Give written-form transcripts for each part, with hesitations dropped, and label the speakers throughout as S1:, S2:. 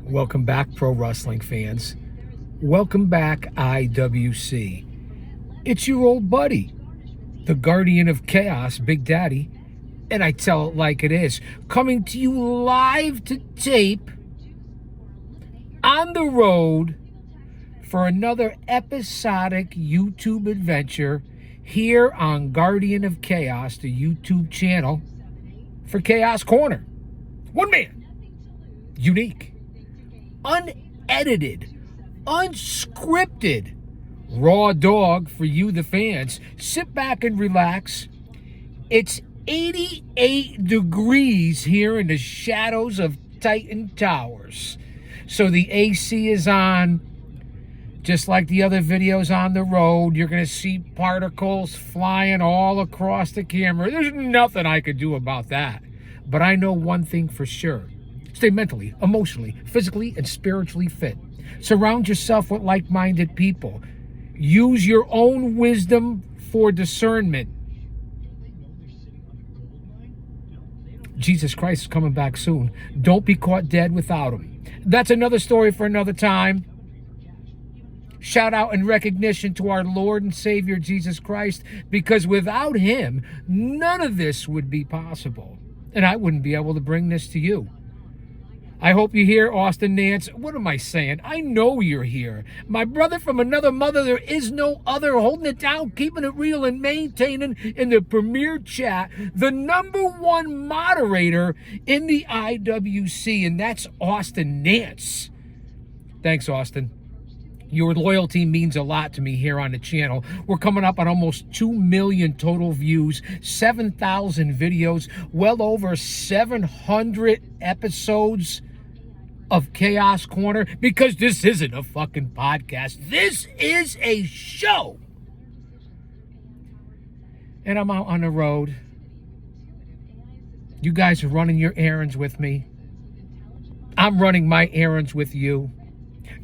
S1: Welcome back, pro wrestling fans. Welcome back, IWC. It's your old buddy, the Guardian of Chaos, Big Daddy, and I tell it like it is, coming to you live to tape on the road for another episodic YouTube adventure here on Guardian of Chaos, the YouTube channel for Chaos Corner. One man, unique, unedited, unscripted, raw dog for you, the fans. Sit back and relax. It's 88 degrees here in the shadows of Titan Towers. So the AC is on. Just like the other videos on the road, you're going to see particles flying all across the camera. There's nothing I could do about that. But I know one thing for sure. Stay mentally, emotionally, physically, and spiritually fit. Surround yourself with like-minded people. Use your own wisdom for discernment. Jesus Christ is coming back soon. Don't be caught dead without him. That's another story for another time. Shout out and recognition to our Lord and Savior Jesus Christ, because without him, none of this would be possible. And I wouldn't be able to bring this to you. I hope you're here, Austin Nance. What am I saying? I know you're here. My brother from another mother, there is no other, holding it down, keeping it real, and maintaining in the premier chat, the #1 moderator in the IWC, and that's Austin Nance. Thanks, Austin. Your loyalty means a lot to me here on the channel. We're coming up on almost 2 million total views, 7,000 videos, well over 700 episodes of Chaos Corner, because this isn't a fucking podcast. This is a show. And I'm out on the road. You guys are running your errands with me. I'm running my errands with you.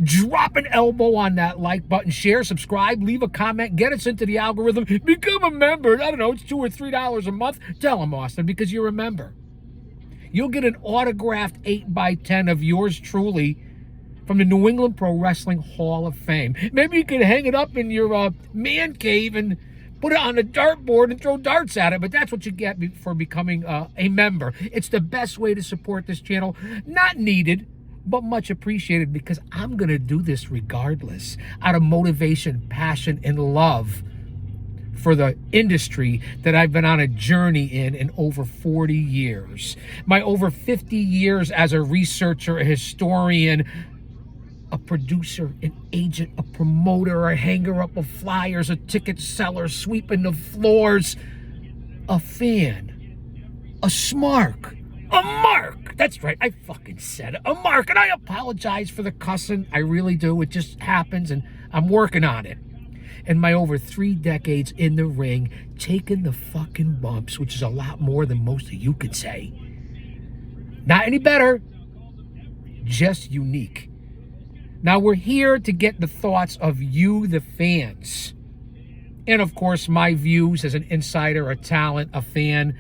S1: Drop an elbow on that like button, share, subscribe, leave a comment, get us into the algorithm, become a member. I don't know, it's $2 or $3 a month. Tell them, Austin, because you're a member. You'll get an autographed 8x10 of yours truly from the New England Pro Wrestling Hall of Fame. Maybe you could hang it up in your man cave and put it on a dartboard and throw darts at it, but that's what you get for becoming a member. It's the best way to support this channel. Not needed, but much appreciated, because I'm going to do this regardless, out of motivation, passion, and love for the industry that I've been on a journey in over 40 years. My over 50 years as a researcher, a historian, a producer, an agent, a promoter, a hanger up of flyers, a ticket seller, sweeping the floors, a fan, a smark, a mark. That's right, I fucking said it. A mark, and I apologize for the cussing. I really do. It just happens, and I'm working on it. And my over 3 decades in the ring, taking the fucking bumps, which is a lot more than most of you could say. Not any better, just unique. Now, we're here to get the thoughts of you, the fans. And, of course, my views as an insider, a talent, a fan.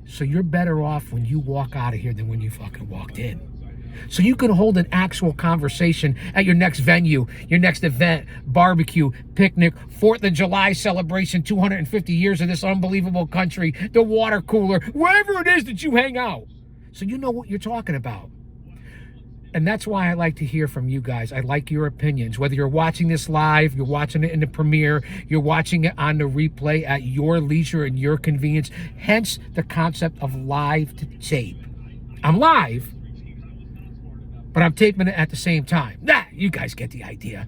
S1: So you're better off when you walk out of here than when you fucking walked in. So you can hold an actual conversation at your next venue, your next event, barbecue, picnic, 4th of July celebration, 250 years of this unbelievable country, the water cooler, wherever it is that you hang out. So you know what you're talking about. And that's why I like to hear from you guys. I like your opinions. Whether you're watching this live, you're watching it in the premiere, you're watching it on the replay at your leisure and your convenience. Hence the concept of live to tape. I'm live, but I'm taping it at the same time. You guys get the idea.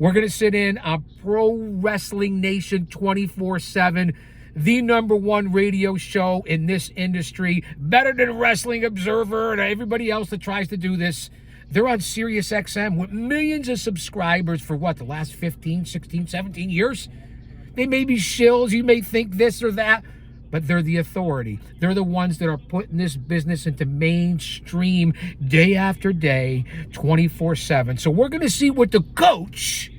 S1: We're going to sit in on Pro Wrestling Nation 24/7, the #1 radio show in this industry, better than Wrestling Observer and everybody else that tries to do this. They're on Sirius XM with millions of subscribers for what, the last 15, 16, 17 years? They may be shills, you may think this or that, but they're the authority. They're the ones that are putting this business into mainstream day after day, 24/7. So we're going to see what the coach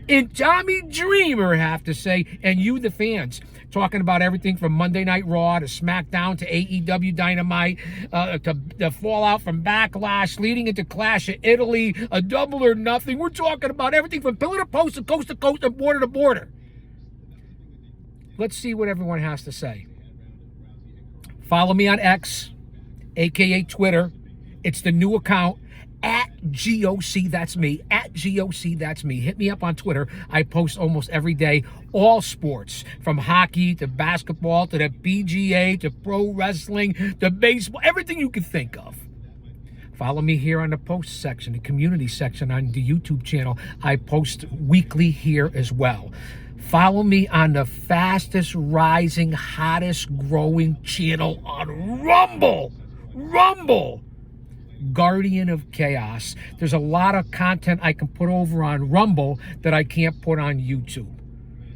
S1: and Tommy Dreamer have to say, and you, the fans, talking about everything from Monday Night Raw to SmackDown to AEW Dynamite, to the fallout from Backlash, leading into Clash of Italy, a Double or Nothing. We're talking about everything from pillar to post and coast to coast and border to border. Let's see what everyone has to say. Follow me on X, a.k.a. Twitter. It's the new account, at GOC, that's me, at GOC, that's me. Hit me up on Twitter. I post almost every day, all sports, from hockey to basketball to the PGA to pro wrestling to baseball, everything you can think of. Follow me here on the post section, the community section on the YouTube channel. I post weekly here as well. Follow me on the fastest rising, hottest growing channel on Rumble. Rumble. Guardian of Chaos. There's a lot of content I can put over on Rumble that I can't put on YouTube.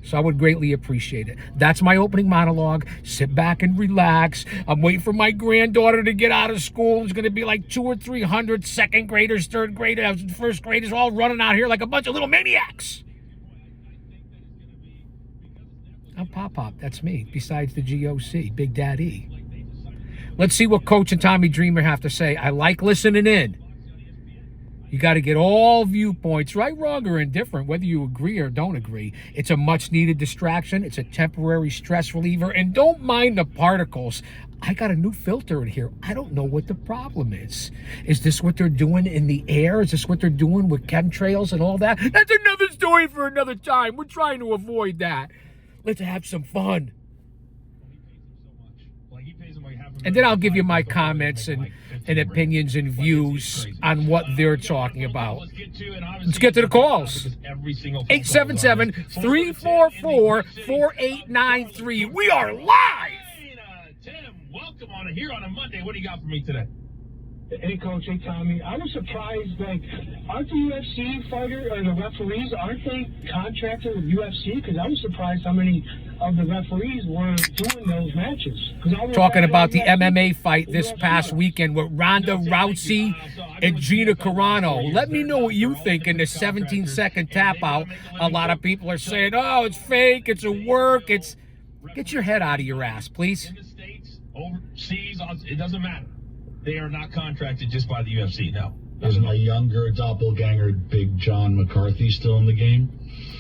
S1: So I would greatly appreciate it. That's my opening monologue. Sit back and relax. I'm waiting for my granddaughter to get out of school. It's going to be like 200 or 300 second graders, third graders, first graders, all running out here like a bunch of little maniacs. I'm Pop. That's me, besides the GOC, Big Daddy. Let's see what Coach and Tommy Dreamer have to say. I like listening in. You got to get all viewpoints, right, wrong, or indifferent, whether you agree or don't agree. It's a much-needed distraction. It's a temporary stress reliever. And don't mind the particles. I got a new filter in here. I don't know what the problem is. Is this what they're doing in the air? Is this what they're doing with chemtrails and all that? That's another story for another time. We're trying to avoid that. Let's have some fun. And then I'll give you my comments and opinions and views on what they're talking about. Let's get to the calls. 877-344-4893. We are live.
S2: Tim, welcome on here on a Monday. What do you got for me today?
S3: Hey, Coach. Hey, Tommy. I was surprised, like, aren't the UFC fighter or the referees, aren't they contracted with UFC? Because I was surprised how many of the referees were doing those matches.
S1: Talking about the MMA fight this past weekend with Ronda Rousey and Gina Carano. Let me know what you think in the 17-second tap out. A lot of people are saying, oh, it's fake, it's a work, it's... Get your head out of your ass, please.
S2: In the States, overseas, it doesn't matter. They are not contracted just by the UFC, no.
S4: Is my younger doppelganger, Big John McCarthy, still in the game?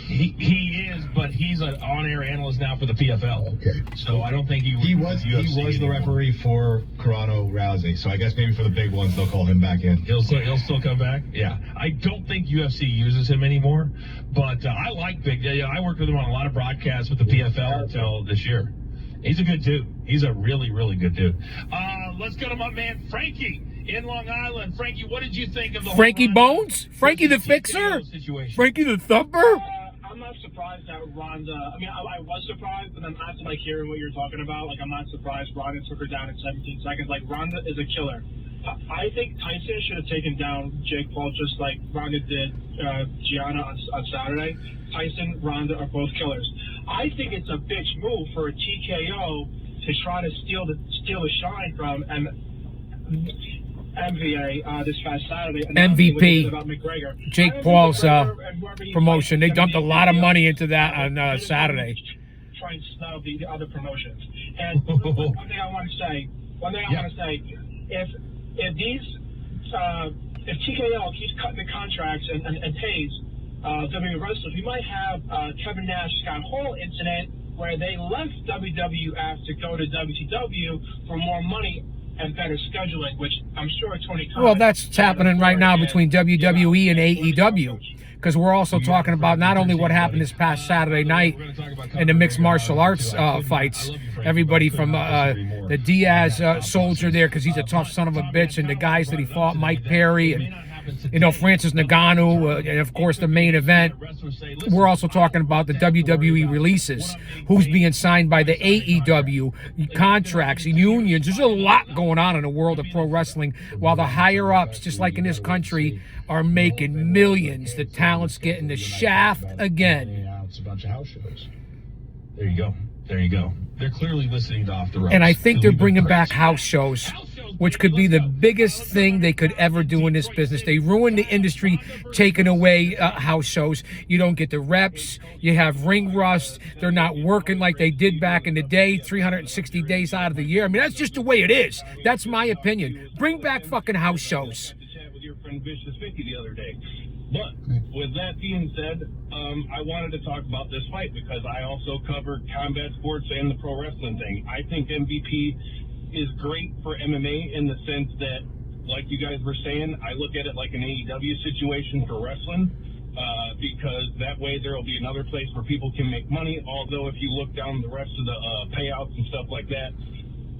S2: He is, but he's an on-air analyst now for the PFL.
S4: Okay.
S2: So I don't think he
S4: was the referee for Carano Rousey. So I guess maybe for the big ones they'll call him back in.
S2: He'll still come back. Yeah. I don't think UFC uses him anymore, but I like Big. Yeah, I worked with him on a lot of broadcasts with the PFL until this year. He's a good dude. He's a really, really good dude. Let's go to my man Frankie in Long Island. Frankie, what did you think of the
S1: Frankie Bones? Frankie the Fixer?
S2: Situation?
S1: Frankie the Thumper?
S3: I'm not surprised that Ronda, I mean, I was surprised, but I'm not, like, hearing what you're talking about. Like, I'm not surprised Ronda took her down in 17 seconds. Like, Ronda is a killer. I think Tyson should have taken down Jake Paul just like Ronda did Gianna on Saturday. Tyson, Ronda are both killers. I think it's a bitch move for a TKO to try to steal the shine from MVA this past Saturday.
S1: MVP.
S3: About McGregor.
S1: Jake Paul's promotion. They dumped a lot of money into that on Saturday.
S3: Try and snub the other promotions. And one thing I want to say, if TKO keeps cutting the contracts and pays WWE wrestlers, we might have Kevin Nash, Scott Hall incident where they left WWF to go to WCW for more money and better scheduling, which I'm sure Tony Khan...
S1: Well, that's happening right now between WWE and AEW, because we're also talking about not only what happened this past Saturday night in the mixed martial arts fights, everybody from the Diaz soldier there, because he's a tough son of a bitch, and the guys that he fought, Mike Perry and Francis Ngannou, and of course the main event. We're also talking about the WWE releases, who's being signed by the AEW, contracts, unions. There's a lot going on in the world of pro wrestling, while the higher ups, just like in this country, are making millions. The talent's getting the shaft again.
S4: It's a bunch of house shows.
S2: There you go. They're clearly listening to Off the Ropes.
S1: And I think they're bringing back house shows. which could be the biggest thing they could ever do in this business. They ruined the industry, taking away house shows. You don't get the reps. You have ring rust. They're not working like they did back in the day, 360 days out of the year. I mean, that's just the way it is. That's my opinion. Bring back fucking house shows.
S3: With your friend Vicious Vicky the other day. But with that being said, I wanted to talk about this fight because I also covered combat sports and the pro wrestling thing. I think MVP is great for MMA in the sense that, like you guys were saying, I look at it like an AEW situation for wrestling because that way there will be another place where people can make money. Although if you look down the rest of the payouts and stuff like that,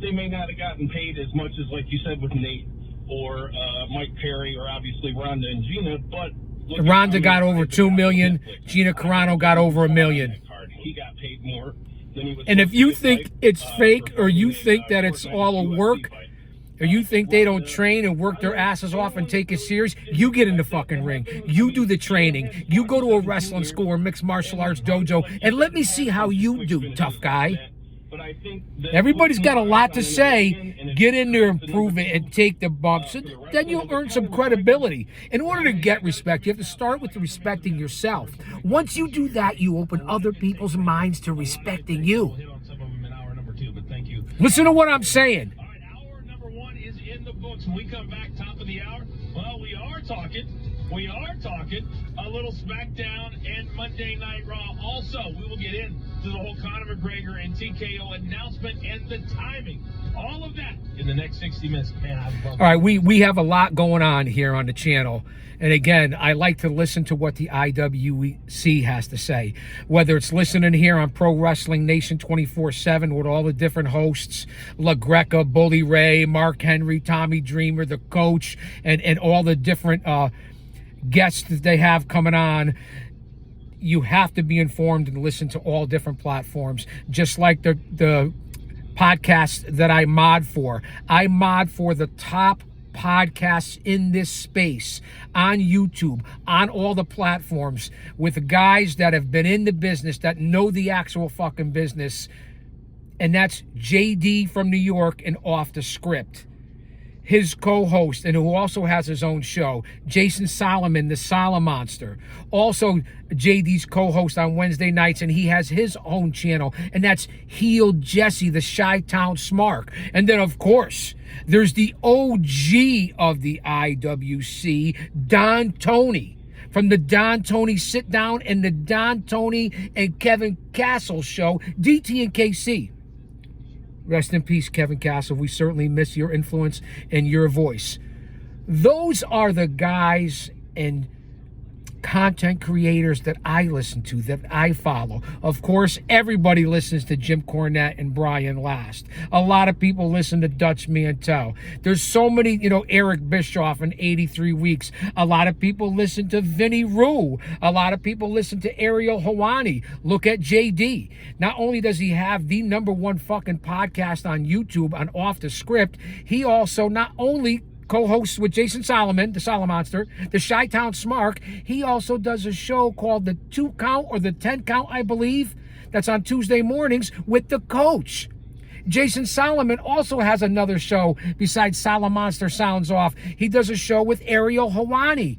S3: they may not have gotten paid as much as, like you said, with Nate or Mike Perry or obviously Ronda and Gina, but
S1: Ronda got over $2 million. Gina Carano got over $1 million.
S3: He got paid more than he was.
S1: And if you think it's fake, or you think that it's all a work, or you think they don't train and work their asses off and take it serious, you get in the fucking ring. You do the training. You go to a wrestling school or mixed martial arts dojo, and let me see how you do, tough guy. Everybody's got a lot to say. Get in there and prove it and take the bumps. And then you'll earn some credibility. In order to get respect, you have to start with respecting yourself. Once you do that, you open other people's minds to respecting you. Listen to what I'm saying.
S2: All right, hour number 1 is in the books. When we come back, top of the hour, well, we are talking a little SmackDown and Monday Night Raw. Also, we will get into the whole Conor McGregor and TKO announcement and the timing. All of that in the next 60 minutes. Man, I love it.
S1: All right, we have a lot going on here on the channel. And again, I like to listen to what the IWC has to say. Whether it's listening here on Pro Wrestling Nation 24/7 with all the different hosts, La Greca, Bully Ray, Mark Henry, Tommy Dreamer, the coach, and all the different guests that they have coming on. You have to be informed and listen to all different platforms, just like the podcast that I mod for. I mod for the top podcasts in this space on YouTube, on all the platforms, with guys that have been in the business, that know the actual fucking business. And that's JD from New York and Off the Script. His co-host, and who also has his own show, Jason Solomon, the Solomonster. Also, JD's co-host on Wednesday nights, and he has his own channel, and that's Heel Jesse, the Chi-Town Smart. And then, of course, there's the OG of the IWC, Don Tony, from the Don Tony Sit Down and the Don Tony and Kevin Castle show, DT and KC. Rest in peace, Kevin Castle. We certainly miss your influence and your voice. Those are the guys and content creators that I listen to, that I follow. Of course, everybody listens to Jim Cornette and Brian Last. A lot of people listen to Dutch Mantel. There's so many, Eric Bischoff in 83 Weeks. A lot of people listen to Vinny Rue. A lot of people listen to Ariel Helwani. Look at JD. Not only does he have the #1 fucking podcast on YouTube on Off the Script, he also not only co-hosts with Jason Solomon, the Solomonster, the Chi-Town Smart. He also does a show called the 2 Count or the 10 Count, I believe. That's on Tuesday mornings with the coach. Jason Solomon also has another show besides Solomonster Sounds Off. He does a show with Ariel Helwani.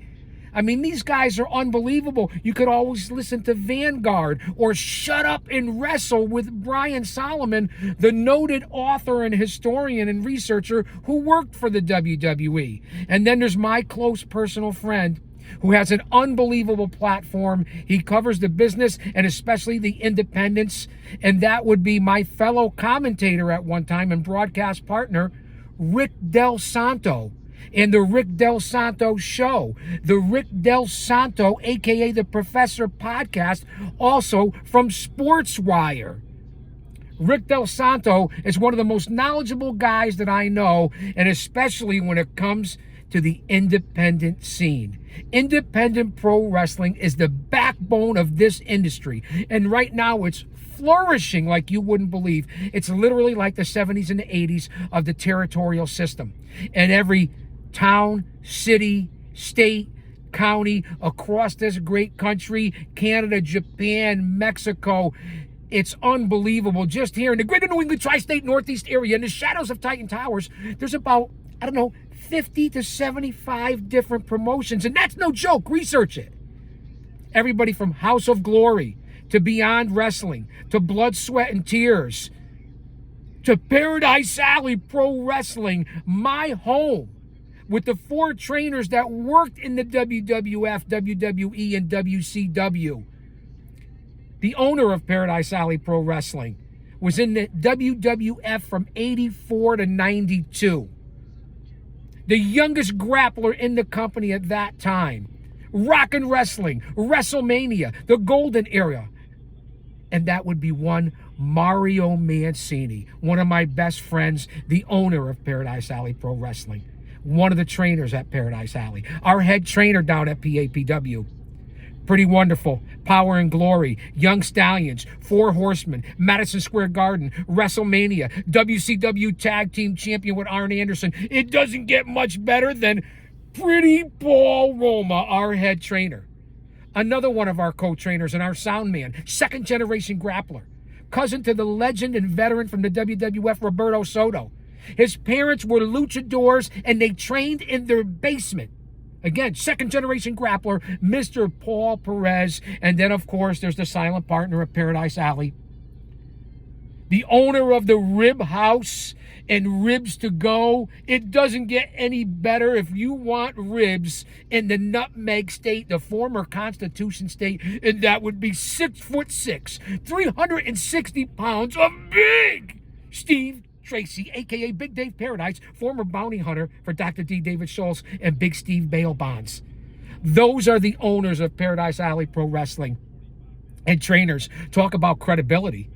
S1: I mean, these guys are unbelievable. You could always listen to Vanguard or Shut Up and Wrestle with Brian Solomon, the noted author and historian and researcher who worked for the WWE. And then there's my close personal friend who has an unbelievable platform. He covers the business and especially the independents. And that would be my fellow commentator at one time and broadcast partner, Rick Del Santo. And the Rick Del Santo Show, the Rick Del Santo, a.k.a. the Professor Podcast, also from SportsWire. Rick Del Santo is one of the most knowledgeable guys that I know, and especially when it comes to the independent scene. Independent pro wrestling is the backbone of this industry, and right now it's flourishing like you wouldn't believe. It's literally like the 70s and the 80s of the territorial system. And every town, city, state, county across this great country, Canada, Japan, Mexico. It's unbelievable. Just here in the greater New England tri-state Northeast area, in the shadows of Titan Towers, there's about I don't know, 50 to 75 different promotions. And that's no joke. Research it. Everybody from House of Glory to Beyond Wrestling to Blood, Sweat, and Tears to Paradise Alley Pro Wrestling, my home, with the 4 trainers that worked in the WWF, WWE, and WCW. The owner of Paradise Alley Pro Wrestling was in the WWF from 84 to 92. The youngest grappler in the company at that time. Rockin' Wrestling, WrestleMania, the Golden Era. And that would be one Mario Mancini, one of my best friends, the owner of Paradise Alley Pro Wrestling, one of the trainers at Paradise Alley, our head trainer down at PAPW. Pretty wonderful. Power and Glory, Young Stallions, 4 Horsemen, Madison Square Garden, WrestleMania, WCW Tag Team Champion with Arn Anderson. It doesn't get much better than Pretty Paul Roma, our head trainer. Another one of our co-trainers and our sound man, 2nd generation grappler, cousin to the legend and veteran from the WWF, Roberto Soto. His parents were luchadors and they trained in their basement. Again, 2nd generation grappler, Mr. Paul Perez. And then, of course, there's the silent partner of Paradise Alley, the owner of the Rib House and Ribs to Go. It doesn't get any better. If you want ribs in the Nutmeg State, the former Constitution State, and that would be 6'6", 360 pounds of big Steve Tracy, a.k.a. Big Dave Paradise, former bounty hunter for Dr. D. David Schultz and Big Steve Bail Bonds. Those are the owners of Paradise Alley Pro Wrestling. And trainers, talk about credibility.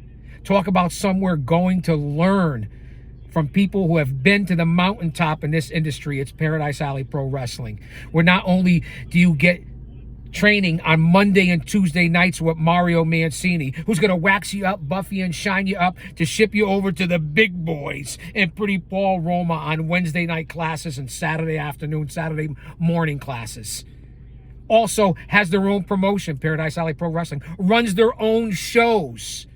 S1: Talk about somewhere going to learn from people who have been to the mountaintop in this industry. It's Paradise Alley Pro Wrestling, where not only do you get training on Monday and Tuesday nights with Mario Mancini, who's going to wax you up, buff you, and shine you up to ship you over to the big boys, and Pretty Paul Roma on Wednesday night classes and Saturday afternoon, Saturday morning classes. Also has their own promotion, Paradise Alley Pro Wrestling, runs their own shows.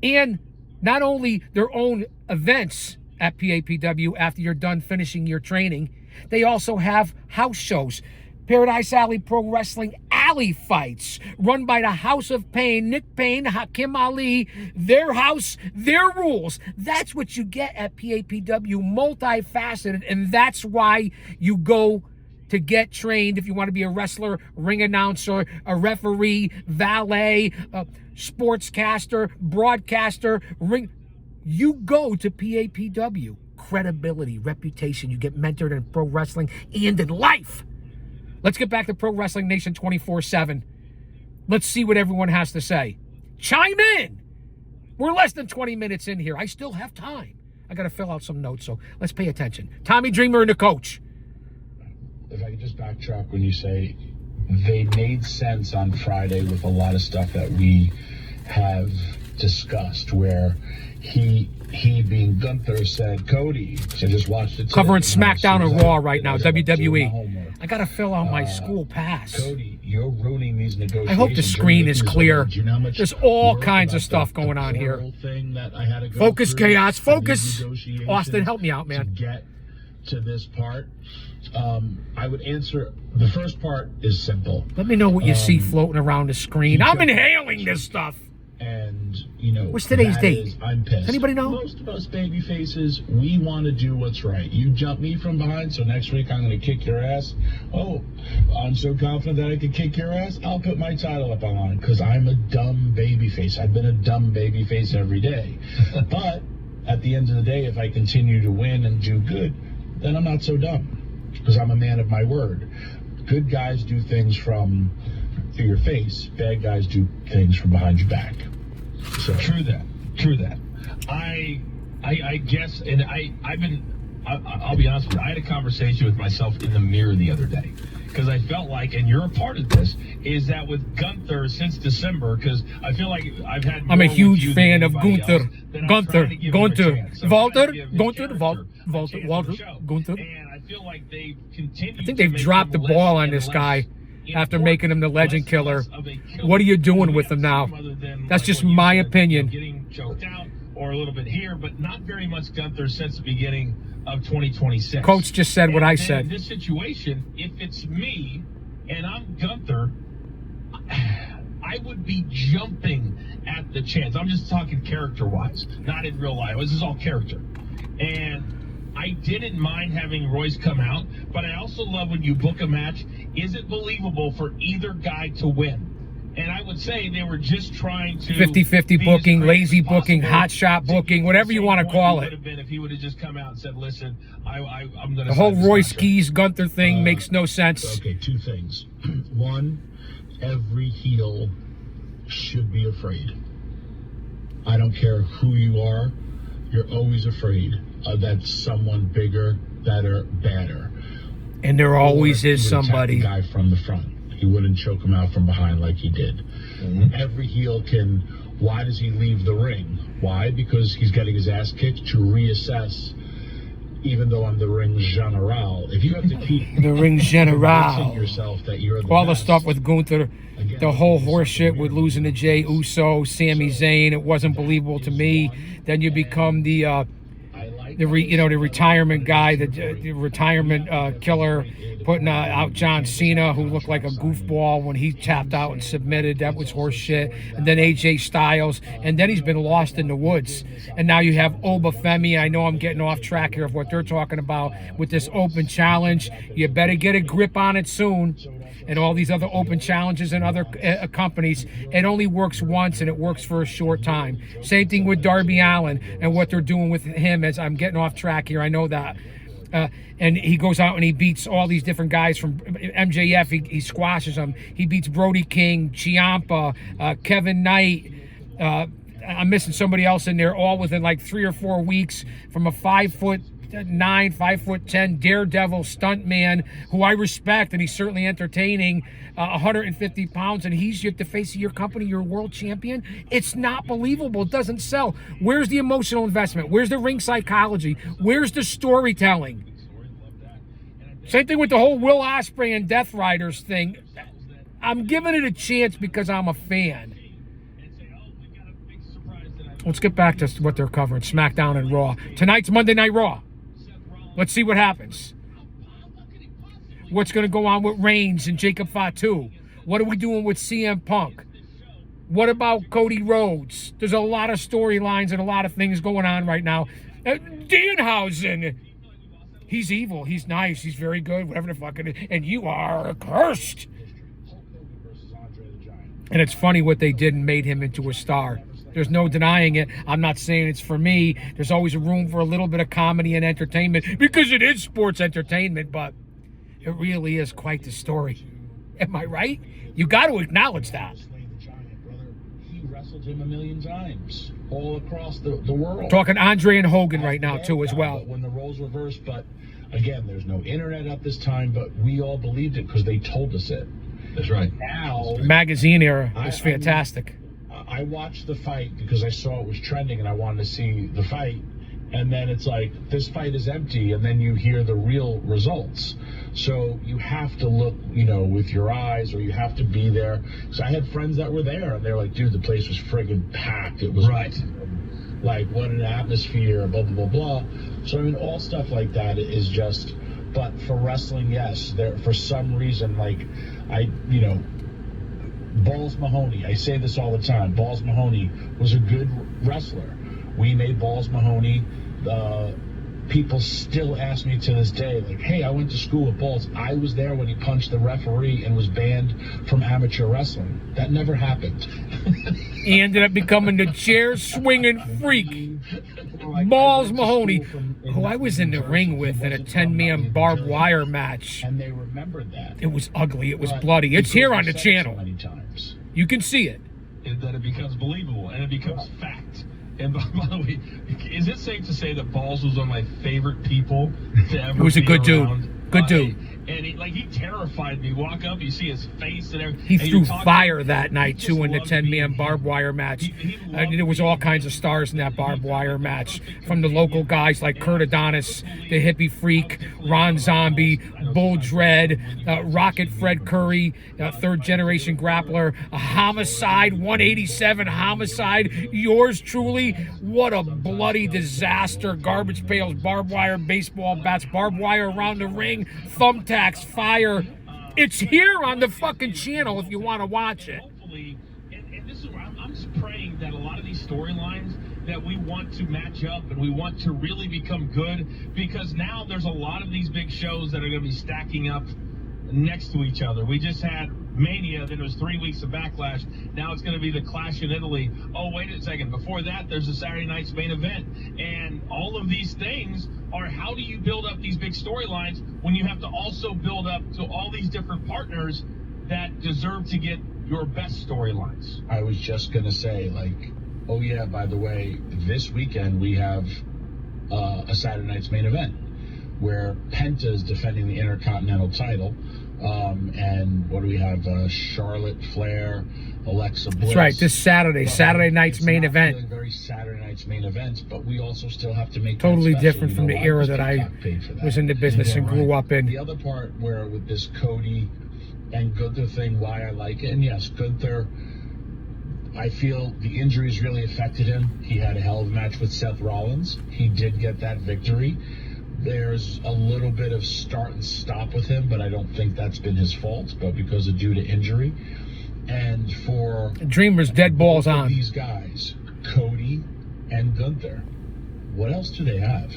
S1: And not only their own events at PAPW after you're done finishing your training, they also have house shows. Paradise Alley Pro Wrestling Alley Fights, run by the House of Pain, Nick Payne, Hakim Ali, their house, their rules. That's what you get at PAPW, multifaceted, and that's why you go to get trained if you want to be a wrestler, ring announcer, a referee, valet, sportscaster, broadcaster, ring. You go to PAPW. Credibility, reputation. You get mentored in pro wrestling and in life. Let's get back to Pro Wrestling Nation 24/7. Let's see what everyone has to say. Chime in. We're less than 20 minutes in here. I still have time. I got to fill out some notes, so let's pay attention. Tommy Dreamer and the coach.
S5: If I could just backtrack when you say they made sense on Friday with a lot of stuff that we have discussed, where he being Gunther said, Cody, so I just watched it today.
S1: Covering SmackDown and Raw right now, WWE. I got to fill out my school pass.
S5: Cody, you're ruining these negotiations.
S1: I hope the screen is clear. There's all kinds of stuff going on here. Focus, Chaos. Focus. Austin, help me out, man.
S5: To get to this part, I would answer, the first part is simple.
S1: Let me know what you see floating around the screen. I'm inhaling this stuff.
S5: And, you know,
S1: what's today's date?
S5: I'm pissed.
S1: Does anybody know?
S5: Most of us baby faces, we want to do what's right. You jump me from behind, so next week I'm going to kick your ass. Oh, I'm so confident that I can kick your ass, I'll put my title up on line, because I'm a dumb baby face. I've been a dumb baby face every day. But at the end of the day, if I continue to win and do good, then I'm not so dumb, because I'm a man of my word. Good guys do things from through your face. Bad guys do things from behind your back. So
S2: True that. I guess, and I'll be honest with you, I had a conversation with myself in the mirror the other day, because I felt like, and you're a part of this, is that with Gunther since December, because I feel like I've had more
S1: I'm a
S2: with
S1: huge
S2: you
S1: fan
S2: than
S1: of
S2: anybody
S1: Gunther.
S2: else, that I'm trying to give him a chance. So I'm
S1: Walter,
S2: trying to give his
S1: Gunther,
S2: character
S1: Walter,
S2: a chance in the show.
S1: Gunther.
S2: And I feel like they've continued.
S1: I think
S2: to
S1: they've
S2: make
S1: dropped the
S2: him
S1: ball
S2: less
S1: on
S2: and
S1: this
S2: less
S1: guy after
S2: important,
S1: making him the legend killer.
S2: less of a killer.
S1: What are you doing
S2: We
S1: with him
S2: haven't
S1: now?
S2: seen him other than,
S1: That's
S2: like,
S1: just
S2: what you
S1: my
S2: said,
S1: opinion.
S2: getting choked out or a little bit here, but not very much Gunther since the beginning of 2026.
S1: Coach just said what I said.
S2: In this situation, if it's me and I'm Gunther, I would be jumping at the chance. I'm just talking character-wise, not in real life. This is all character. And I didn't mind having Royce come out, but I also love when you book a match, is it believable for either guy to win? And I would say they were just trying to
S1: 50-50
S2: be as
S1: booking,
S2: creative
S1: lazy
S2: as
S1: booking,
S2: possible
S1: hot shot
S2: to
S1: booking,
S2: get
S1: whatever
S2: the
S1: you
S2: same
S1: want to
S2: point
S1: call
S2: he
S1: it.
S2: would have been if he would have just come out and said, listen, I'm going to
S1: The whole Royce Keys Gunther thing makes no sense.
S5: Okay, two things. One, every heel should be afraid. I don't care who you are, you're always afraid that someone bigger, better, badder.
S1: And there always
S5: Or
S1: is
S5: he would attack
S1: somebody.
S5: the guy from the front. He wouldn't choke him out from behind like he did.
S2: Mm-hmm.
S5: Every heel can. Why does he leave the ring? Why? Because he's getting his ass kicked to reassess. Even though I'm the ring general, if you have to keep
S1: The ring general.
S5: convincing yourself that you're the
S1: All the
S5: best,
S1: stuff with Gunther,
S5: again,
S1: the whole
S5: it's
S1: horse shit
S5: something
S1: with
S5: weird.
S1: losing to Jay Uso, Sami Zayn, it wasn't believable to me. Then you become the retirement guy, the retirement killer, putting out John Cena, who looked like a goofball when he tapped out and submitted. That was horse shit. And then AJ Styles, and then he's been lost in the woods. And now you have Obafemi. I know I'm getting off track here of what they're talking about with this open challenge. You better get a grip on it soon. And all these other open challenges and other companies, it only works once and it works for a short time. Same thing with Darby Allin and what they're doing with him. As I'm getting off track here, I know that. And he goes out and he beats all these different guys from MJF. He squashes them. He beats Brody King, Ciampa, Kevin Knight. I'm missing somebody else in there, all within like 3 or 4 weeks, from a 5'9", 5'10" daredevil stuntman who I respect, and he's certainly entertaining. 150 pounds, and he's the face of your company, your world champion. It's not believable. It doesn't sell. Where's the emotional investment? Where's the ring psychology? Where's the storytelling? Same thing with the whole Will Ospreay and Death Riders thing. I'm giving it a chance because I'm a fan. Let's get back to what they're covering. SmackDown and Raw. Tonight's Monday Night Raw. Let's see what happens. What's going to go on with Reigns and Jacob Fatu? What are we doing with CM Punk? What about Cody Rhodes? There's a lot of storylines and a lot of things going on right now. Danhausen. He's evil. He's nice. He's very good. Whatever the fuck it is. And you are cursed. And it's funny what they did and made him into a star. There's no denying it. I'm not saying it's for me. There's always a room for a little bit of comedy and entertainment because it is sports entertainment, but it really is quite the story. Am I right? You got to acknowledge that.
S5: He wrestled him a million times all across the world.
S1: Talking Andre and Hogan right now, too, as well.
S5: When the roles reversed, but again, there's no internet at this time, but we all believed it because they told us it.
S2: That's right.
S5: Now,
S1: Magazine era was fantastic.
S5: I watched the fight because I saw it was trending and I wanted to see the fight. And then it's like, this fight is empty, and then you hear the real results. So you have to look, with your eyes, or you have to be there. So I had friends that were there, and they're like, dude, the place was friggin' packed. It was
S2: right.
S5: Like, what an atmosphere, blah, blah, blah, blah. So, I mean, all stuff like that is just, but for wrestling, yes, there, for some reason, Balls Mahoney, I say this all the time, Balls Mahoney was a good wrestler. We made Balls Mahoney. People still ask me to this day, like, hey, I went to school with Balls. I was there when he punched the referee and was banned from amateur wrestling. That never happened.
S1: He ended up becoming the chair-swinging freak. Balls Mahoney, who I was in the ring with in a 10-man barbed wire match.
S5: And they remembered that.
S1: It was ugly. It was bloody. It's here on the channel.
S5: So many times.
S1: You can see it.
S2: That it becomes believable and it becomes fact. And by the way, is it safe to say that Balls was one of my favorite people to ever
S1: He was a
S2: be
S1: good dude.
S2: around?
S1: Good dude.
S2: And like he terrified me. Walk up, you see his face and everything.
S1: He
S2: and
S1: threw
S2: you're talking-
S1: fire that
S2: he
S1: night,
S2: just
S1: too, in the
S2: loved
S1: 10-man
S2: being
S1: barbed
S2: him.
S1: wire match.
S2: He loved
S1: There was all
S2: being
S1: kinds of stars in that barbed wire match, from the local guys like Kurt Adonis, the Hippie Freak, Ron Zombie, Bull Dread, Rocket Fred Curry, third-generation grappler, a Homicide, 187 Homicide, yours truly. What a bloody disaster. Garbage pails, barbed wire, baseball bats, barbed wire around the ring, thumbtacks, fire. It's here on the fucking channel if you want to watch it.
S2: Hopefully, and this is where I'm just praying that a lot of these storylines that we want to match up and we want to really become good, because now there's a lot of these big shows that are going to be stacking up next to each other. We just had Mania, then it was 3 weeks of Backlash. Now it's going to be the Clash in Italy. Oh, wait a second. Before that, there's a Saturday night's main event. And all of these things are, how do you build up these big storylines when you have to also build up to all these different partners that deserve to get your best storylines?
S5: I was just going to say, like, oh yeah, by the way, this weekend we have a Saturday night's main event where Penta is defending the Intercontinental title. And what do we have? Charlotte Flair, Alexa Bliss.
S1: That's right, this Saturday,
S5: But
S1: Saturday night's
S5: it's
S1: main
S5: not
S1: event.
S5: really very Saturday night's main event, but we also still have to make
S1: Totally
S5: that special.
S1: different
S5: You
S1: from
S5: know
S1: the
S5: why?
S1: era
S5: Because
S1: that I
S5: Peacock paid for that.
S1: was in the business and grew up in.
S5: The other part where with this Cody and Gunther thing, why I like it, and yes, Gunther, I feel the injuries really affected him. He had a hell of a match with Seth Rollins. He did get that victory. There's a little bit of start and stop with him, but I don't think that's been his fault, but because of due to injury. And for
S1: Dreamer's dead balls
S5: both of
S1: on.
S5: these guys, Cody and Gunther, what else do they have?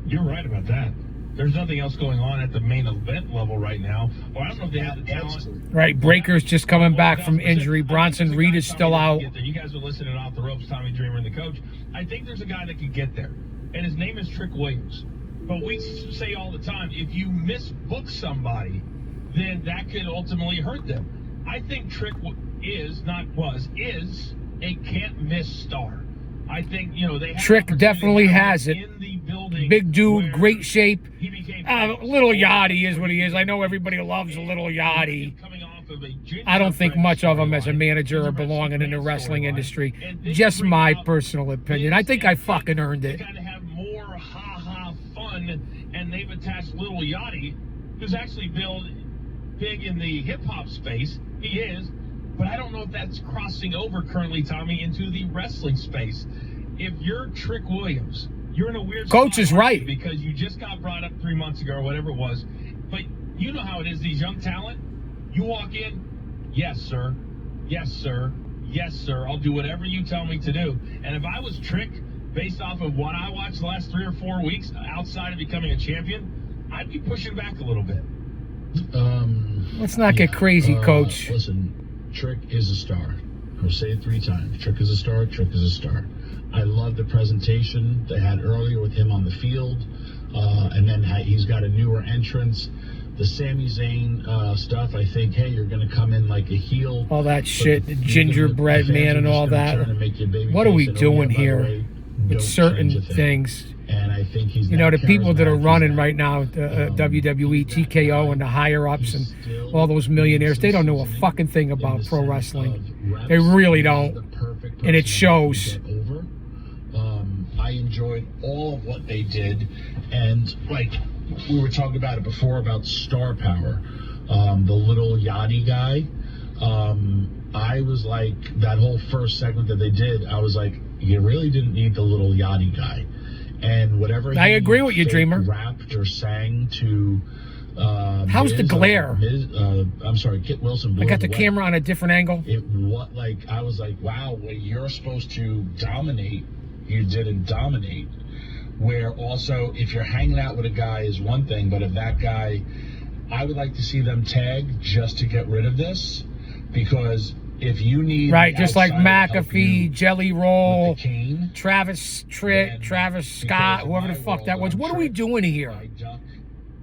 S2: You're right about that. There's nothing else going on at the main event level right now. Or I don't know if they have the talent.
S1: Right, Breaker's just coming back from injury. Bronson Reed is still out.
S2: You guys are listening off the ropes, Tommy Dreamer and the coach. I think there's a guy that could get there, and his name is Trick Williams. But we say all the time, if you misbook somebody, then that could ultimately hurt them. I think Trick is a can't-miss star. I think, they have
S1: Trick definitely has it.
S2: in the building.
S1: Big dude,
S2: where
S1: great shape.
S2: he became
S1: Little Yachty is what he is. I know everybody loves Little Yachty.
S2: coming off of a gingerbread
S1: I don't think much of him as a
S2: storyline,
S1: manager or
S2: gingerbread
S1: belonging in the
S2: storyline,
S1: wrestling industry.
S2: and they
S1: Just
S2: bring
S1: my
S2: out
S1: personal opinion. I think I fucking earned it.
S2: to kind of have more ha-ha fun, and they've attached Little Yachty, who's actually big in the hip-hop space. He is, but I don't know if that's crossing over currently, Tommy, into the wrestling space. If you're Trick Williams, you're in a weird
S1: Coach
S2: spot,
S1: is right.
S2: because you just got brought up 3 months ago or whatever it was, but you know how it is, these young talent. You walk in, yes, sir. Yes, sir. Yes, sir. I'll do whatever you tell me to do. And if I was Trick, based off of what I watched the last 3 or 4 weeks, outside of becoming a champion, I'd be pushing back a little bit.
S1: Let's not get crazy, Coach.
S5: Listen, Trick is a star. I'll say it 3 times. Trick is a star. Trick is a star. I love the presentation they had earlier with him on the field, and then he's got a newer entrance. The Sami Zayn stuff, I think, hey, you're going to come in like a heel.
S1: All that shit, the gingerbread man and all that. What are we doing here with certain things?
S5: And I think he's
S1: The people that are running right now, WWE, TKO, and the higher-ups and all those millionaires, they don't know a fucking thing about pro wrestling. They really don't. And it shows.
S5: I enjoyed all of what they did, and like we were talking about it before about star power, the Little Yachty guy. I was like, that whole first segment that they did, I was like, you really didn't need the Little Yachty guy, and whatever.
S1: I agree with you,
S5: fake
S1: Dreamer.
S5: Rapped or sang to.
S1: How's the glare?
S5: I'm sorry, Kit Wilson.
S1: I got the
S5: Blew It Away.
S1: camera on a different angle.
S5: I was like, wow, when you're supposed to dominate, you didn't dominate. Where also, if you're hanging out with a guy is one thing, but if that guy, I would like to see them tag just to get rid of this, because if you need
S1: Right, just like
S5: outside to help
S1: McAfee,
S5: you
S1: Jelly
S5: with
S1: Roll,
S5: the cane,
S1: Travis Tritt,
S5: then
S1: Travis
S5: because
S1: Scott,
S5: in
S1: whoever the
S5: my
S1: fuck that
S5: world,
S1: was. What are
S5: Trick,
S1: we doing here?
S5: I duck,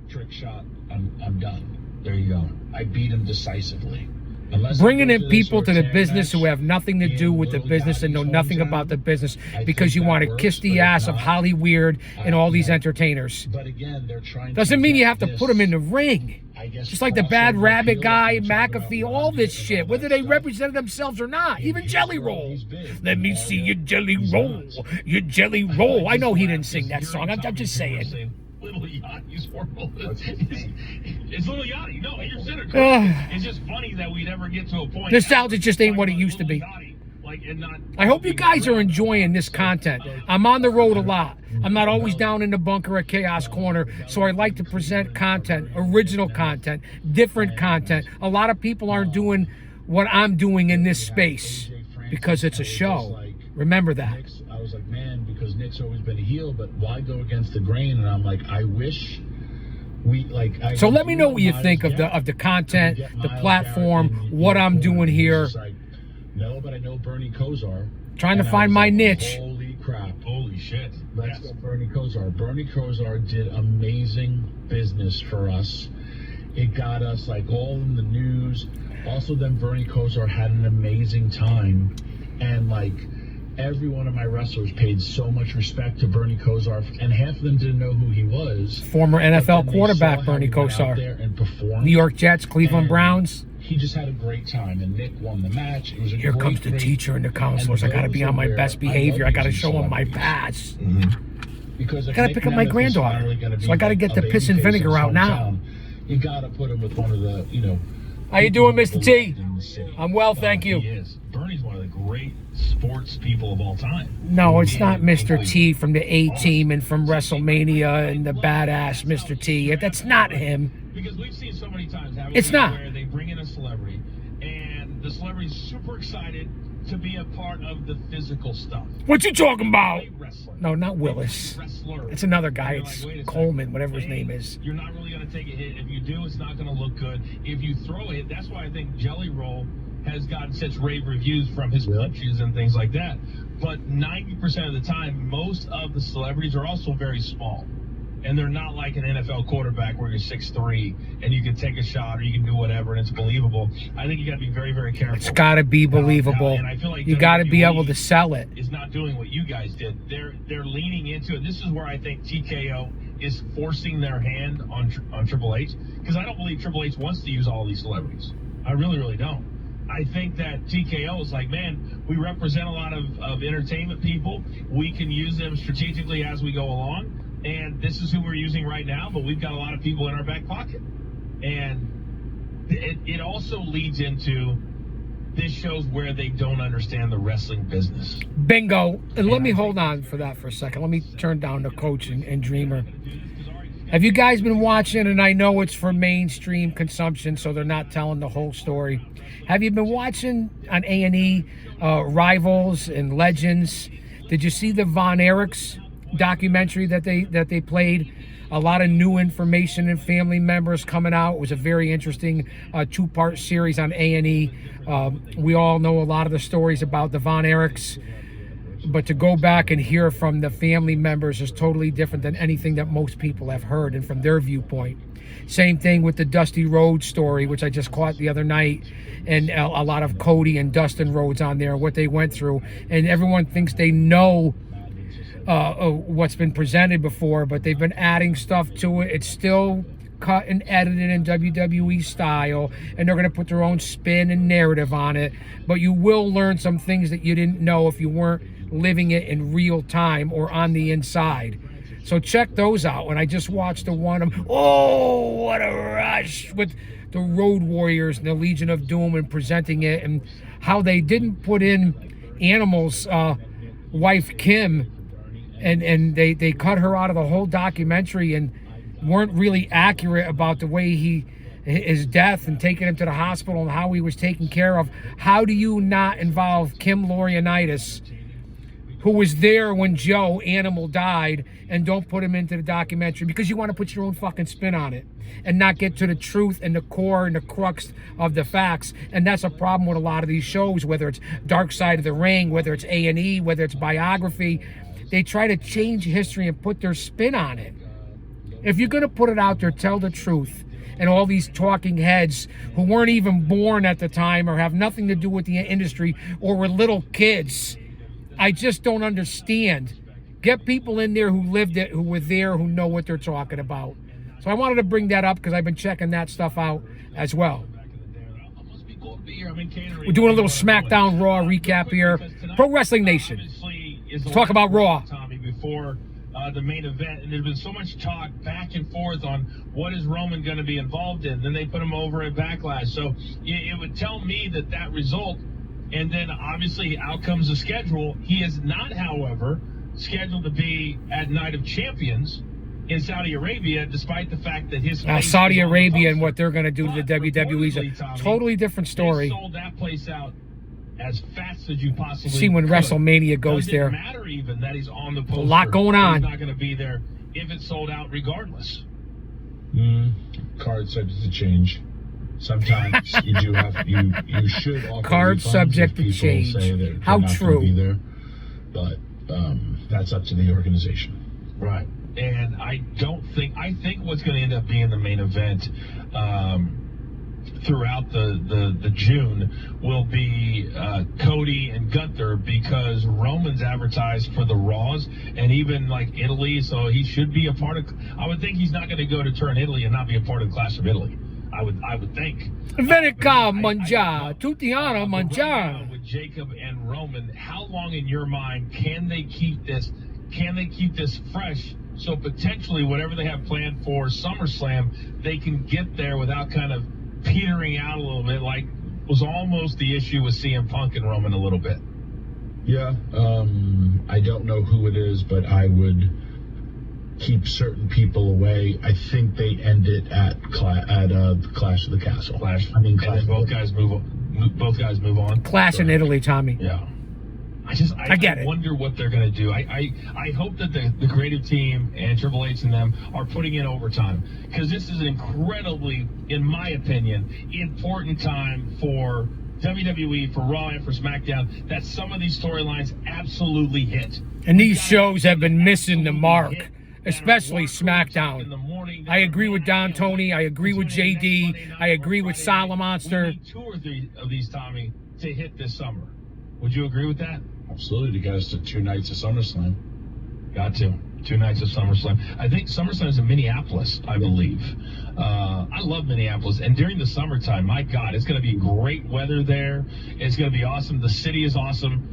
S5: Trick shot, I'm done.
S2: There you go.
S5: I beat him decisively. Unless
S1: Bringing
S5: it
S1: in
S5: goes to this
S1: people to
S5: or
S1: the
S5: tag
S1: business
S5: match,
S1: who have nothing to do with the
S5: Little
S1: business and know
S5: Yachty's
S1: nothing
S5: hometown,
S1: about the business
S5: I
S1: because
S5: think
S1: you
S5: that
S1: want to
S5: works,
S1: kiss
S5: but
S1: the
S5: if
S1: ass of
S5: not,
S1: Holly Weird and all these
S5: yeah.
S1: entertainers.
S5: But again, they're trying.
S1: Doesn't
S5: to
S1: mean you
S5: get
S1: have to put them in the ring.
S5: I guess
S1: Just like the Bad
S5: crossover
S1: Rabbit
S5: appeal
S1: guy,
S5: that we're talking
S1: McAfee,
S5: about,
S1: all this
S5: Ron,
S1: shit,
S5: all
S1: whether
S5: that
S1: they
S5: stuff.
S1: represent themselves or not. Even Jelly Roll.
S5: He's big.
S1: Let me see your jelly
S5: He's
S1: roll.
S5: nuts.
S1: Your jelly roll. I know he didn't sing that song. I'm just saying.
S2: Little Yachty's horrible. It's Little Yachty. No, you're cynical.
S1: Ugh.
S2: It's just funny that we never get to a point.
S1: Nostalgia just ain't what it used to be. I hope you guys are enjoying this content. I'm on the road a lot. I'm not always down in the bunker at Chaos Corner, so I like to present content, original content, different content. A lot of people aren't doing what I'm doing in this space because it's a show. Remember that.
S5: I was like, man, because Nick's always been a heel, but why go against the grain? And I'm like, I wish we like.
S1: So let me know what you think of the content, the platform, what I'm doing here.
S5: No, but I know Bernie Kosar.
S1: Trying to find my niche.
S5: Holy crap.
S2: Holy shit.
S5: Let's go Bernie Kosar. Bernie Kosar did amazing business for us. It got us like all in the news. Also, then Bernie Kosar had an amazing time. And like every one of my wrestlers paid so much respect to Bernie Kosar. And half of them didn't know who he was.
S1: Former
S5: But then
S1: NFL
S5: they
S1: quarterback
S5: saw how
S1: Bernie
S5: he went out there
S1: Kosar.
S5: and performed.
S1: New York Jets, Cleveland
S5: And
S1: Browns.
S5: He just had a great time, and Nick won the match. It was a
S1: Here
S5: great,
S1: comes the
S5: great-
S1: teacher and the counselors. I got to be on my best behavior. I got to show them my pass.
S5: Because
S1: I gotta pick up my granddaughter. So I gotta get the piss and vinegar out now.
S5: You gotta put him with one of the, you know.
S1: How you doing, Mr. T?
S5: in the city.
S1: I'm well, thank
S2: He
S1: you.
S2: is. Bernie's one of the great sports people of all time.
S1: No, it's not Mr. T from the A-Team and from WrestleMania and the badass Mr. T. That's not him.
S2: Because we've seen so many times haven't
S1: It's
S2: we,
S1: not.
S2: where they bring in a celebrity and the celebrity's super excited to be a part of the physical stuff.
S1: What you talking about?
S2: Great wrestler.
S1: No, not Willis.
S2: Wrestler.
S1: It's another guy.
S2: And you're
S1: It's
S2: like, wait a
S1: Coleman,
S2: second.
S1: whatever his
S2: A,
S1: name is.
S2: You're not really going to take a hit. If you do, it's not going to look good. If you throw it, that's why I think Jelly Roll has gotten such rave reviews from his punches and things like that. But 90% of the time, most of the celebrities are also very small. And they're not like an NFL quarterback where you're 6'3" and you can take a shot or you can do whatever and it's believable. I think you got to be very, very careful.
S1: It's got to be believable.
S2: And I feel like
S1: You got to be
S2: WWE
S1: able to sell it.
S2: is not doing what you guys did. They're leaning into it. This is where I think TKO is forcing their hand on Triple H, because I don't believe Triple H wants to use all these celebrities. I really, really don't. I think that TKO is like, man, we represent a lot of entertainment people. We can use them strategically as we go along. And this is who we're using right now, but we've got a lot of people in our back pocket. And it also leads into, this shows where they don't understand the wrestling business.
S1: Bingo. And let me hold on for that for a second. Let me turn down the coach and Dreamer. Have you guys been watching, and I know it's for mainstream consumption, so they're not telling the whole story. Have you been watching on A&E Rivals and Legends? Did you see the Von Erichs documentary that they played? A lot of new information and family members coming out. It was a very interesting two-part series on A&E. We all know a lot of the stories about the Von Erichs, but to go back and hear from the family members is totally different than anything that most people have heard and from their viewpoint. Same thing with the Dusty Rhodes story, which I just caught the other night, and a lot of Cody and Dustin Rhodes on there, what they went through. And everyone thinks they know what's been presented before, but they've been adding stuff to it. It's still cut and edited in WWE style, and they're going to put their own spin and narrative on it. But you will learn some things that you didn't know if you weren't living it in real time or on the inside. So check those out. And I just watched the one of, oh, what a rush, with the Road Warriors and the Legion of Doom and presenting it, and how they didn't put in Animal's wife Kim, and they cut her out of the whole documentary and weren't really accurate about the way his death and taking him to the hospital and how he was taken care of. How do you not involve Kim Laurinaitis, who was there when Joe Animal died, and don't put him into the documentary because you want to put your own fucking spin on it and not get to the truth and the core and the crux of the facts? And that's a problem with a lot of these shows, whether it's Dark Side of the Ring, whether it's A&E, whether it's biography. They try to change history and put their spin on it. If you're going to put it out there, tell the truth. And all these talking heads who weren't even born at the time or have nothing to do with the industry or were little kids, I just don't understand. Get people in there who lived it, who were there, who know what they're talking about. So I wanted to bring that up because I've been checking that stuff out as well. We're doing a little SmackDown Raw recap here. Pro Wrestling Nation.
S2: Let's
S1: talk about Raw.
S2: Tommy, before the main event, and there's been so much talk back and forth on what is Roman going to be involved in. Then they put him over at Backlash. So it would tell me that result, and then obviously out comes the schedule. He is not, however, scheduled to be at Night of Champions in Saudi Arabia, despite the fact that his
S1: Now,
S2: face
S1: Saudi
S2: is on the
S1: Arabia and
S2: poster.
S1: what they're going to do to the
S2: But
S1: WWE is a
S2: reportedly, Tommy,
S1: totally different story.
S2: They sold that place out as fast as you possibly
S1: See when
S2: could.
S1: WrestleMania goes
S2: Doesn't
S1: there.
S2: matter even that he's on the poster.
S1: a lot going on.
S2: He's not going to be there if it's sold out regardless.
S5: Card subject to change. Sometimes you do have you should offer
S1: Card
S5: refunds
S1: subject
S5: if
S1: to
S5: people
S1: change.
S5: say they're
S1: How
S5: not gonna
S1: true.
S5: Be there. But that's up to the organization.
S2: Right. And I think what's going to end up being the main event throughout the June will be Cody and Gunther, because Roman's advertised for the Raws and even like Italy, so he should be a part of. I would think he's not going to go to turn Italy and not be a part of the Clash of Italy. I would think.
S1: Venica mangia, tutiana mangia.
S2: With Jacob and Roman, how long in your mind can they keep this? Can they keep this fresh? So potentially, whatever they have planned for SummerSlam, they can get there without kind of petering out a little bit, like was almost the issue with CM Punk and Roman a little bit.
S5: Yeah, I don't know who it is, but I would keep certain people away. I think they end it at the Clash of the Castle.
S2: Clash.
S5: I mean,
S2: And
S5: Clash.
S2: then both guys move on. Both guys move on.
S1: Clash in Italy, Tommy.
S2: Yeah.
S1: I get it.
S2: wonder what they're going to do. I hope that the creative team and Triple H and them are putting in overtime, because this is an incredibly, in my opinion, important time for WWE, for Raw, and for SmackDown, that some of these storylines absolutely hit.
S1: And these shows have been missing the mark, especially SmackDown. I agree with Don Tony. I agree with JD. I agree with Solid Monster.
S2: We need 2 or 3 of these, Tommy, to hit this summer. Would you agree with that?
S5: Absolutely, to get us to 2 nights of SummerSlam.
S2: Got to. 2 nights of SummerSlam. I think SummerSlam is in Minneapolis, I believe. I love Minneapolis. And during the summertime, my God, it's going to be great weather there. It's going to be awesome. The city is awesome.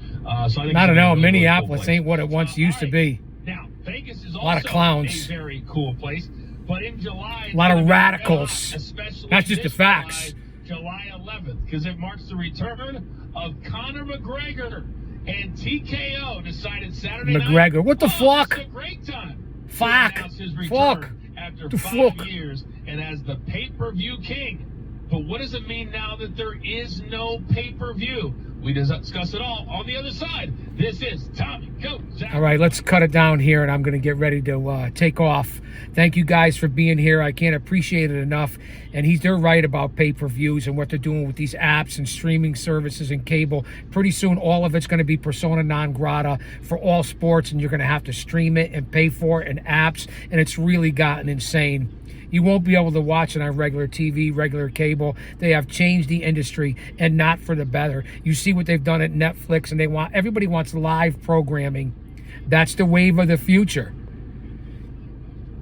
S2: So I think
S1: I don't know.
S2: Really,
S1: Minneapolis
S2: really cool place.
S1: ain't what it once used to be.
S2: Now, Vegas is
S1: A lot of
S2: also
S1: clowns.
S2: a very cool place. But in July,
S1: A lot of
S2: it's gonna be
S1: radicals.
S2: hot, especially
S1: That's just
S2: this
S1: the facts.
S2: July 11th, because it marks the return of Conor McGregor. And TKO decided Saturday night.
S1: McGregor. What the fuck?
S2: It's a great time.
S1: Fuck.
S2: To announce his return
S1: Fuck.
S2: After
S1: The
S2: 5
S1: fuck.
S2: years and as the pay-per-view king. But what does it mean now that there is no pay-per-view? We discuss it all on the other side. This is Tommy Go.
S1: All right, let's cut it down here, and I'm going to get ready to take off. Thank you guys for being here. I can't appreciate it enough. And they're right about pay-per-views and what they're doing with these apps and streaming services and cable. Pretty soon, all of it's going to be persona non grata for all sports, and you're going to have to stream it and pay for it in apps, and it's really gotten insane. You won't be able to watch it on regular TV, regular cable. They have changed the industry, and not for the better. You see what they've done at Netflix, and everybody wants live programming. That's the wave of the future.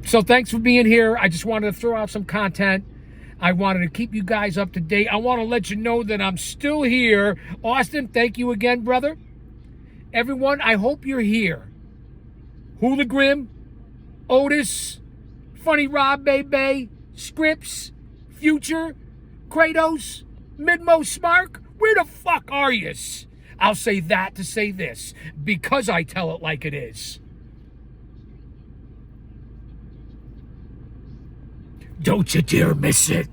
S1: So thanks for being here. I just wanted to throw out some content. I wanted to keep you guys up to date. I want to let you know that I'm still here. Austin, thank you again, brother. Everyone, I hope you're here. Hula Grim, Otis, Funny Rob Bebe, Scripps, Future, Kratos, Midmo Smark, where the fuck are yous? I'll say that to say this, because I tell it like it is. Don't you dare miss it.